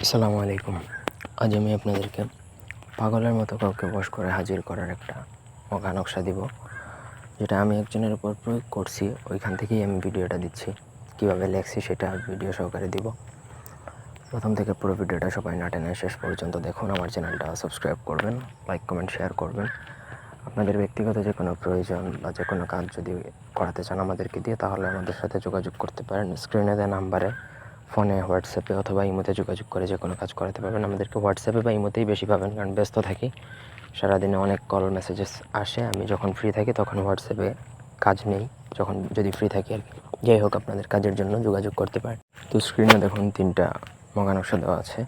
আসসালামু আলাইকুম। আজ আমি আপনাদেরকে পাগলের মতো কাউকে বশ করে হাজির করার একটা মগা নকশা দিব, যেটা আমি একজনের উপর প্রয়োগ করছি। ওইখান থেকেই আমি ভিডিওটা দিচ্ছি। কীভাবে লেখছি সেটা ভিডিও সহকারে দিব। প্রথম থেকে পুরো ভিডিওটা সবাই না টেনে শেষ পর্যন্ত দেখুন। আমার চ্যানেলটা সাবস্ক্রাইব করবেন, লাইক কমেন্ট শেয়ার করবেন। আপনাদের ব্যক্তিগত যে কোনো প্রয়োজন বা যে কোনো কাজ যদি করাতে চান আমাদেরকে দিয়ে, তাহলে আমাদের সাথে যোগাযোগ করতে পারেন। স্ক্রিনে দেওয়া নাম্বারে ফোনে, হোয়াটসঅ্যাপে অথবা ইমোতে যোগাযোগ করে যে কোনো কাজ করাতে পারবেন। আমাদেরকে হোয়াটসঅ্যাপে বা ইমোতেই বেশি পাবেন, কারণ ব্যস্ত থাকি, সারাদিনে অনেক কল মেসেজেস আসে। আমি যখন ফ্রি থাকি তখন হোয়াটসঅ্যাপে কাজ নেই, যখন যদি ফ্রি থাকি আর কি। যাই হোক, আপনাদের কাজের জন্য যোগাযোগ করতে পারেন। তো স্ক্রিনে দেখুন 3টা মগা নকশা দেওয়া আছে।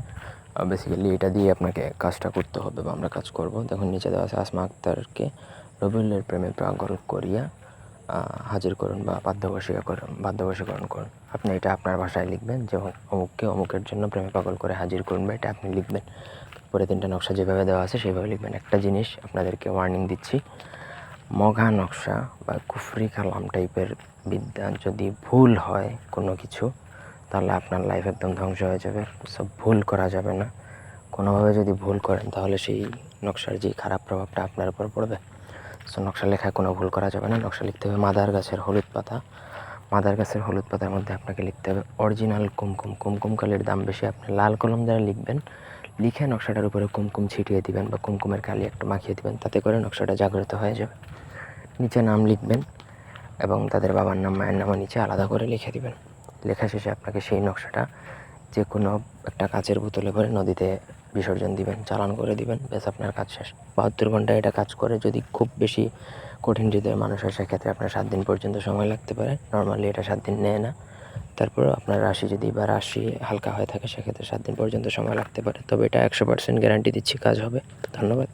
বেসিক্যালি এটা দিয়ে আপনাকে কাজটা করতে হবে বা আমরা কাজ করব। দেখুন নিচে দেওয়া আছে, আসমা আক্তারকে রবিউলের প্রেমে পাগল করিয়া হাজির করুন বা বাধ্যবশীকরণ করুন। আপনি এটা আপনার ভাষায় লিখবেন যে অমুককে অমুকের জন্য প্রেমে পাগল করে হাজির করুন, বা এটা আপনি লিখবেন। পরে 3টা নকশা যেভাবে দেওয়া আছে সেভাবে লিখবেন। একটা জিনিস আপনাদেরকে ওয়ার্নিং দিচ্ছি, মগা নকশা বা কুফরি কালাম টাইপের বিদ্যা যদি ভুল হয় কোনো কিছু, তাহলে আপনার লাইফ একদম ধ্বংস হয়ে যাবে। সব ভুল করা যাবে না। কোনোভাবে যদি ভুল করেন তাহলে সেই নকশার যে খারাপ প্রভাবটা আপনার উপর পড়বে। সো নকশা লেখায় কোনো ভুল করা যাবে না। নকশা লিখতে হবে মাদার গাছের হলুদ পাতা। মাদার গাছের হলুদ পাতার মধ্যে আপনাকে লিখতে হবে অরিজিনাল কুমকুম। কুমকুম কালির দাম বেশি, আপনি লাল কলম দ্বারা লিখবেন। লিখে নকশাটার উপরে কুমকুম ছিটিয়ে দিবেন বা কুমকুমের কালি একটু মাখিয়ে দিবেন, তাতে করে নকশাটা জাগ্রত হয়ে যাবে। নিচে নাম লিখবেন এবং তাদের বাবার নাম, মায়ের নামও নিচে আলাদা করে লিখে দিবেন। লেখা শেষে আপনাকে সেই নকশাটা যে কোনো একটা কাচের বোতলে করে নদীতে বিসর্জন দিবেন, চালান করে দিবেন, ব্যাস আপনার কাজ শেষ। 72 ঘন্টায় এটা কাজ করে। যদি খুব বেশি কঠিন হৃদয়ের মানুষ হয় সেক্ষেত্রে আপনার 7 দিন পর্যন্ত সময় লাগতে পারে। নর্মালি এটা 7 দিন নেয় না। তারপরেও আপনার রাশি হালকা হয়ে থাকে সেক্ষেত্রে 7 দিন পর্যন্ত সময় লাগতে পারে। তবে এটা 100% গ্যারান্টি দিচ্ছি কাজ হবে। ধন্যবাদ।